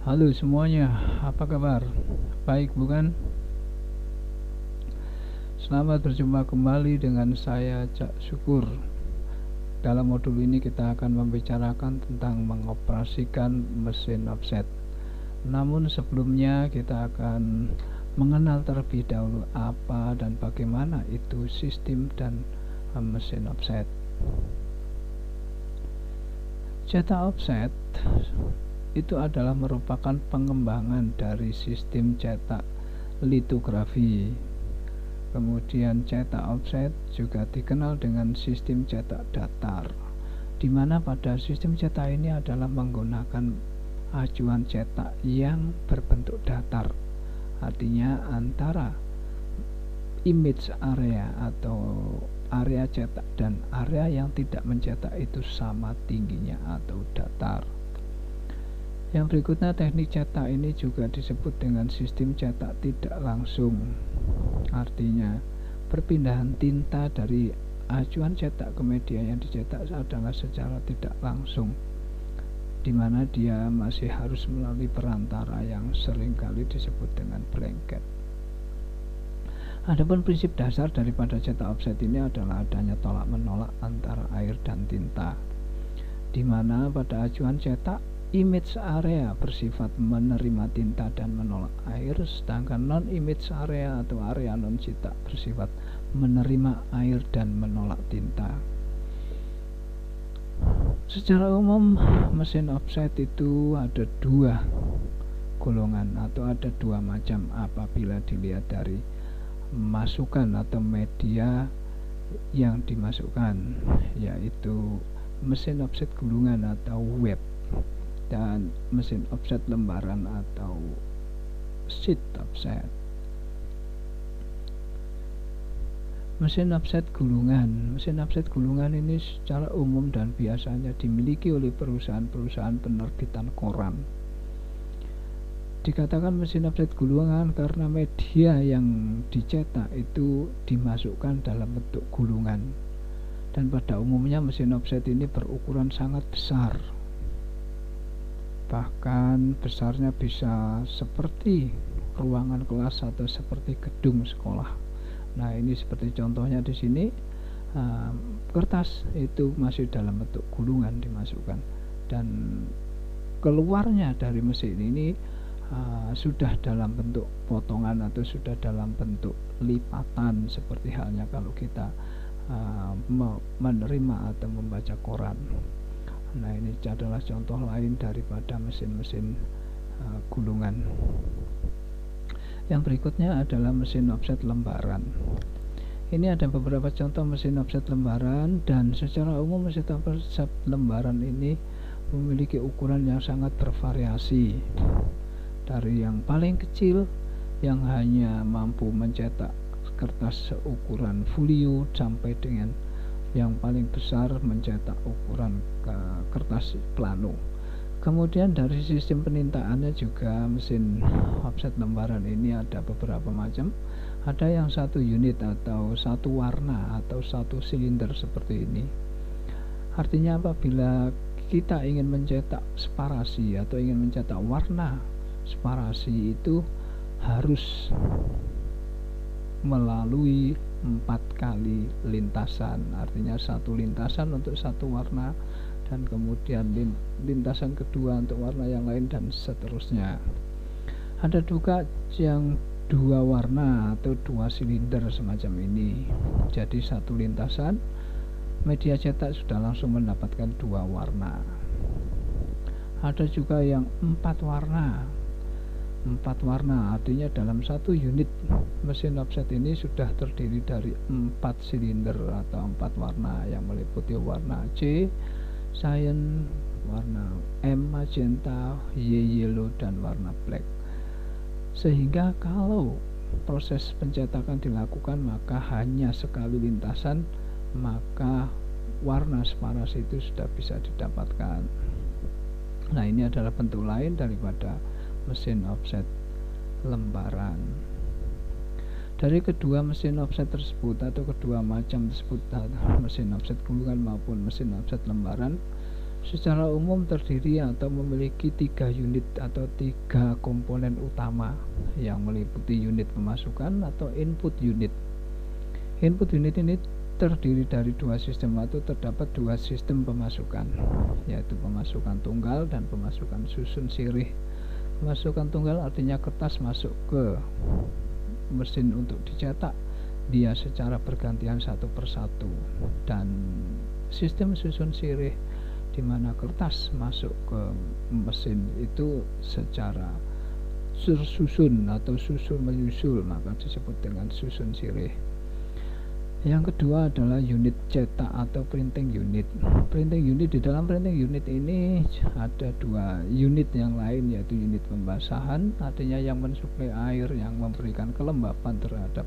Halo semuanya, apa kabar? Baik bukan? Selamat berjumpa kembali dengan saya Cak Syukur. Dalam modul ini kita akan membicarakan tentang mengoperasikan mesin offset. Namun sebelumnya kita akan mengenal terlebih dahulu apa dan bagaimana itu sistem dan mesin offset. Cetak offset itu adalah merupakan pengembangan dari sistem cetak litografi. Kemudian cetak offset juga dikenal dengan sistem cetak datar, di mana pada sistem cetak ini adalah menggunakan acuan cetak yang berbentuk datar. Artinya antara image area atau area cetak dan area yang tidak mencetak itu sama tingginya atau datar. Yang berikutnya, teknik cetak ini juga disebut dengan sistem cetak tidak langsung. Artinya perpindahan tinta dari acuan cetak ke media yang dicetak adalah secara tidak langsung, di mana dia masih harus melalui perantara yang seringkali disebut dengan blanket. Adapun prinsip dasar daripada cetak offset ini adalah adanya tolak menolak antara air dan tinta, di mana pada acuan cetak image area bersifat menerima tinta dan menolak air, sedangkan non-image area atau area non-cetak bersifat menerima air dan menolak tinta. Secara umum mesin offset itu ada dua golongan atau ada dua macam apabila dilihat dari masukan atau media yang dimasukkan, yaitu mesin offset gulungan atau web dan mesin offset lembaran atau sheet offset. Mesin offset gulungan ini secara umum dan biasanya dimiliki oleh perusahaan-perusahaan penerbitan koran. Dikatakan mesin offset gulungan karena media yang dicetak itu dimasukkan dalam bentuk gulungan, dan pada umumnya mesin offset ini berukuran sangat besar. Bahkan besarnya bisa seperti ruangan kelas atau seperti gedung sekolah. Nah, ini seperti contohnya di sini, kertas itu masih dalam bentuk gulungan dimasukkan, dan keluarnya dari mesin ini sudah dalam bentuk potongan atau sudah dalam bentuk lipatan, seperti halnya kalau kita menerima atau membaca koran. Nah, ini adalah contoh lain daripada mesin-mesin gulungan. Yang berikutnya adalah mesin offset lembaran. Ini ada beberapa contoh mesin offset lembaran, dan secara umum mesin offset lembaran ini memiliki ukuran yang sangat bervariasi, dari yang paling kecil yang hanya mampu mencetak kertas seukuran folio sampai dengan yang paling besar mencetak ukuran kertas plano. Kemudian dari sistem penintaannya juga mesin offset lembaran ini ada beberapa macam. Ada yang satu unit atau satu warna atau satu silinder seperti ini. Artinya apabila kita ingin mencetak separasi atau ingin mencetak warna separasi itu harus melalui 4 kali lintasan, artinya satu lintasan untuk satu warna, dan kemudian lintasan kedua untuk warna yang lain, dan seterusnya. Ada juga yang dua warna atau dua silinder semacam ini, jadi satu lintasan media cetak sudah langsung mendapatkan dua warna. Ada juga yang 4 warna, artinya dalam satu unit mesin offset ini sudah terdiri dari 4 silinder atau 4 warna yang meliputi warna C, cyan, warna M, magenta, Y, yellow, dan warna black. Sehingga kalau proses pencetakan dilakukan maka hanya sekali lintasan, maka warna separasi itu sudah bisa didapatkan. Nah, ini adalah bentuk lain daripada mesin offset lembaran. Dari kedua mesin offset tersebut atau kedua macam tersebut, mesin offset gulungan maupun mesin offset lembaran, secara umum terdiri atau memiliki 3 unit atau 3 komponen utama yang meliputi unit pemasukan atau input unit. Input unit ini terdiri dari 2 sistem atau terdapat 2 sistem pemasukan, yaitu pemasukan tunggal dan pemasukan susun sirih. Pemasukan tunggal artinya kertas masuk ke mesin untuk dicetak dia secara bergantian satu persatu, dan sistem susun sirih di mana kertas masuk ke mesin itu secara tersusun atau susul menyusul, maka disebut dengan susun sirih. Yang kedua adalah unit cetak atau printing unit. Printing unit, di dalam printing unit ini ada 2 unit yang lain, yaitu unit pembasahan, artinya yang mensuplai air yang memberikan kelembapan terhadap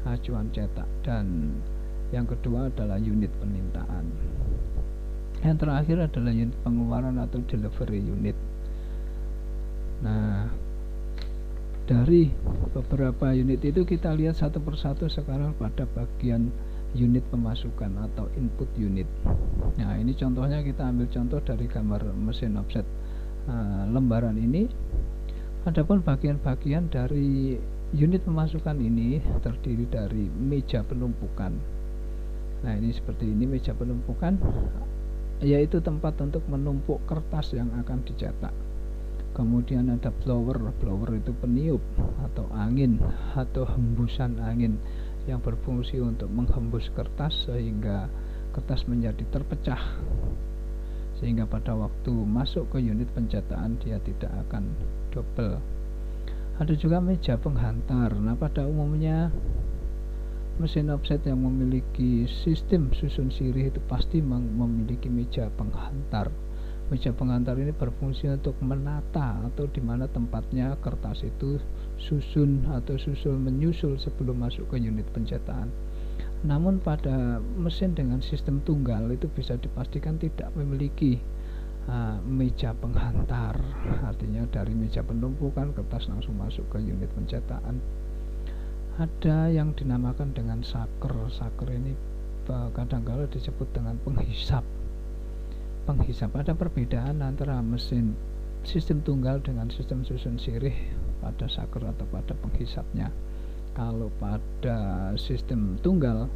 acuan cetak, dan yang kedua adalah unit penintaan. Yang terakhir adalah unit pengeluaran atau delivery unit. Nah, dari beberapa unit itu kita lihat satu persatu sekarang pada bagian unit pemasukan atau input unit. Nah, ini contohnya, kita ambil contoh dari gambar mesin offset lembaran ini. Adapun bagian-bagian dari unit pemasukan ini terdiri dari meja penumpukan. Nah, ini seperti ini meja penumpukan, yaitu tempat untuk menumpuk kertas yang akan dicetak. Kemudian ada blower. Blower itu peniup atau angin atau hembusan angin yang berfungsi untuk menghembus kertas sehingga kertas menjadi terpecah, sehingga pada waktu masuk ke unit pencetakan dia tidak akan double. Ada juga meja penghantar. Nah, pada umumnya mesin offset yang memiliki sistem susun sirih itu pasti memiliki meja penghantar. Meja penghantar ini berfungsi untuk menata atau di mana tempatnya kertas itu susun atau susul menyusul sebelum masuk ke unit pencetakan. Namun pada mesin dengan sistem tunggal itu bisa dipastikan tidak memiliki meja penghantar, artinya dari meja penumpukan kertas langsung masuk ke unit pencetakan. Ada yang dinamakan dengan saker. Saker ini kadang-kala disebut dengan penghisap. Ada perbedaan antara mesin sistem tunggal dengan sistem susun sirih pada saker atau pada penghisapnya. Kalau pada sistem tunggal,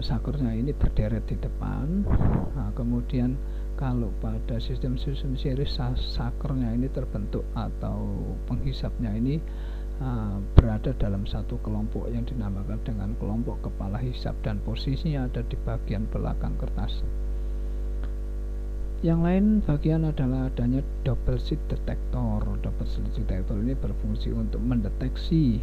sakernya ini berderet di depan. Kemudian kalau pada sistem susun sirih, sakernya ini terbentuk atau penghisapnya ini berada dalam satu kelompok yang dinamakan dengan kelompok kepala hisap, dan posisinya ada di bagian belakang kertas. Yang lain bagian adalah adanya double sheet detector. Double sheet detector ini berfungsi untuk mendeteksi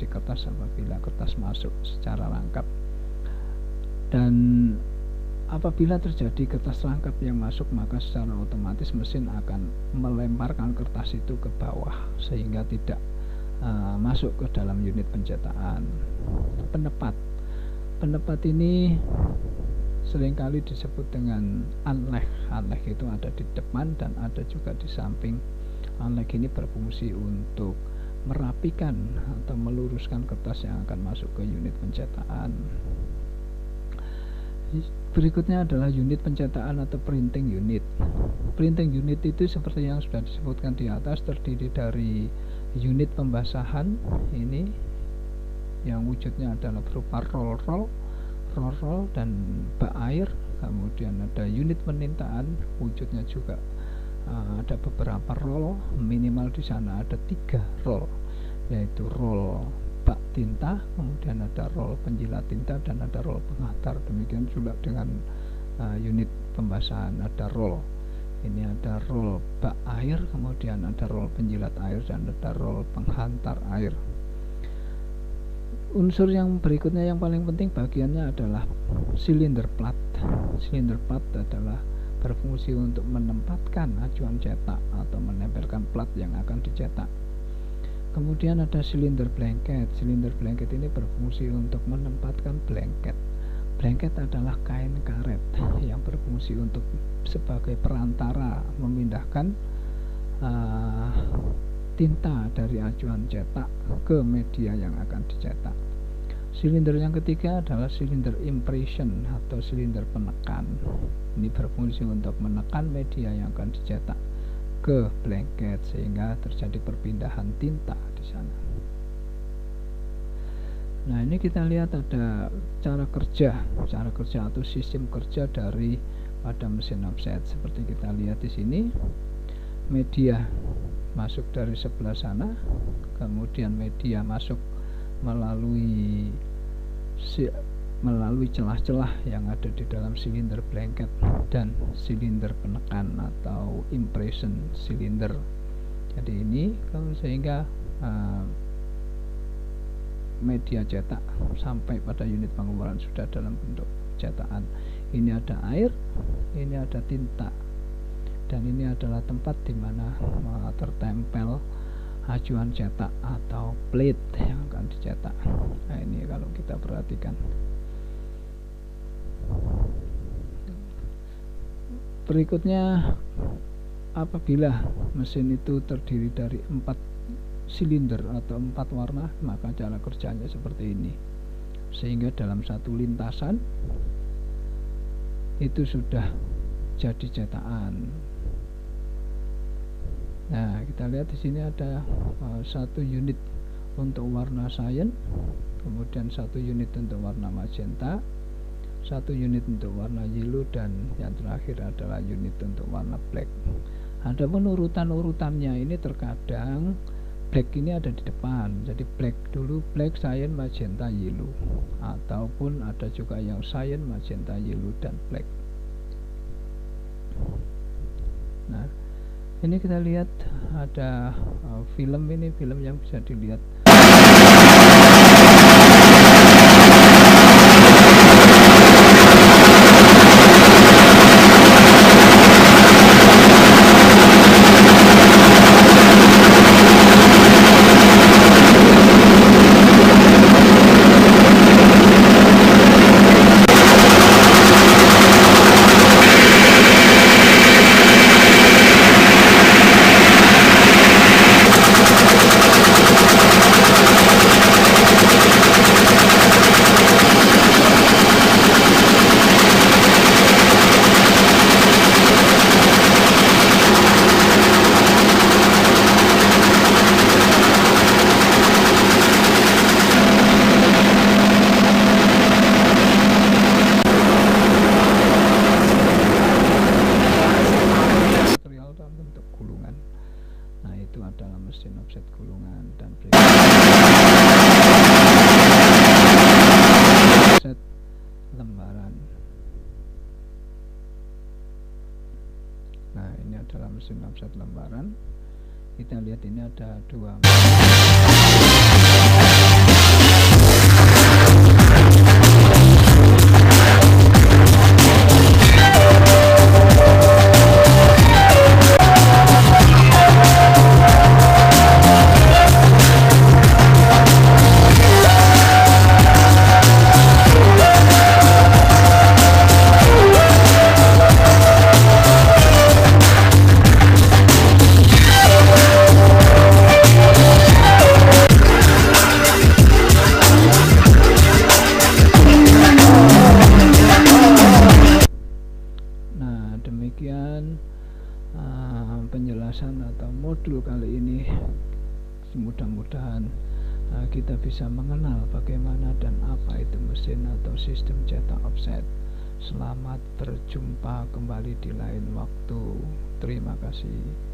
kertas apabila kertas masuk secara rangkap, dan apabila terjadi kertas rangkap yang masuk, maka secara otomatis mesin akan melemparkan kertas itu ke bawah sehingga tidak masuk ke dalam unit pencetakan. Penepat ini seringkali disebut dengan unleg. Unleg itu ada di depan dan ada juga di samping. Unleg ini berfungsi untuk merapikan atau meluruskan kertas yang akan masuk ke unit pencetakan. Berikutnya adalah unit pencetakan atau printing unit. Printing unit itu seperti yang sudah disebutkan di atas, terdiri dari unit pembasahan ini yang wujudnya adalah berupa roll dan bak air. Kemudian ada unit penintaan, wujudnya juga ada beberapa roll, minimal di sana ada 3 roll, yaitu roll bak tinta, kemudian ada roll penjilat tinta, dan ada roll penghantar. Demikian juga dengan unit pembasahan, ada roll, ini ada roll bak air, kemudian ada roll penjilat air, dan ada roll penghantar air. Unsur yang berikutnya yang paling penting bagiannya adalah silinder plat. Silinder plat adalah berfungsi untuk menempatkan acuan cetak atau menempelkan plat yang akan dicetak. Kemudian ada silinder blanket. Silinder blanket ini berfungsi untuk menempatkan blanket. Blanket adalah kain karet yang berfungsi untuk sebagai perantara memindahkan tinta dari acuan cetak ke media yang akan dicetak. Silinder yang ketiga adalah silinder impression atau silinder penekan. Ini berfungsi untuk menekan media yang akan dicetak ke blanket sehingga terjadi perpindahan tinta di sana. Nah, ini kita lihat ada cara kerja atau sistem kerja dari pada mesin offset. Seperti kita lihat di sini, media masuk dari sebelah sana, kemudian media masuk melalui celah-celah yang ada di dalam silinder blanket dan silinder penekan atau impression silinder. Jadi ini sehingga media cetak sampai pada unit pengeluaran sudah dalam bentuk cetakan. Ini ada air, ini ada tinta, dan ini adalah tempat di mana tertempel ajuan cetak atau plate yang akan dicetak. Nah, ini kalau kita perhatikan. Berikutnya, apabila mesin itu terdiri dari 4 silinder atau 4 warna, maka cara kerjanya seperti ini, sehingga dalam satu lintasan itu sudah jadi cetakan. Nah, kita lihat di sini ada 1 unit untuk warna cyan, kemudian 1 unit untuk warna magenta, 1 unit untuk warna yellow, dan yang terakhir adalah unit untuk warna black. Adapun urutannya ini terkadang black ini ada di depan, jadi black dulu, black, cyan, magenta, yellow, ataupun ada juga yang cyan, magenta, yellow, dan black. Nah, ini kita lihat ada film yang bisa dilihat. Adalah mesin offset gulungan, dan offset lembaran. Nah, ini adalah mesin offset lembaran. Kita lihat ini ada 2. Demikian penjelasan atau modul kali ini. Mudah-mudahan kita bisa mengenal bagaimana dan apa itu mesin atau sistem cetak offset. Selamat berjumpa kembali di lain waktu. Terima kasih.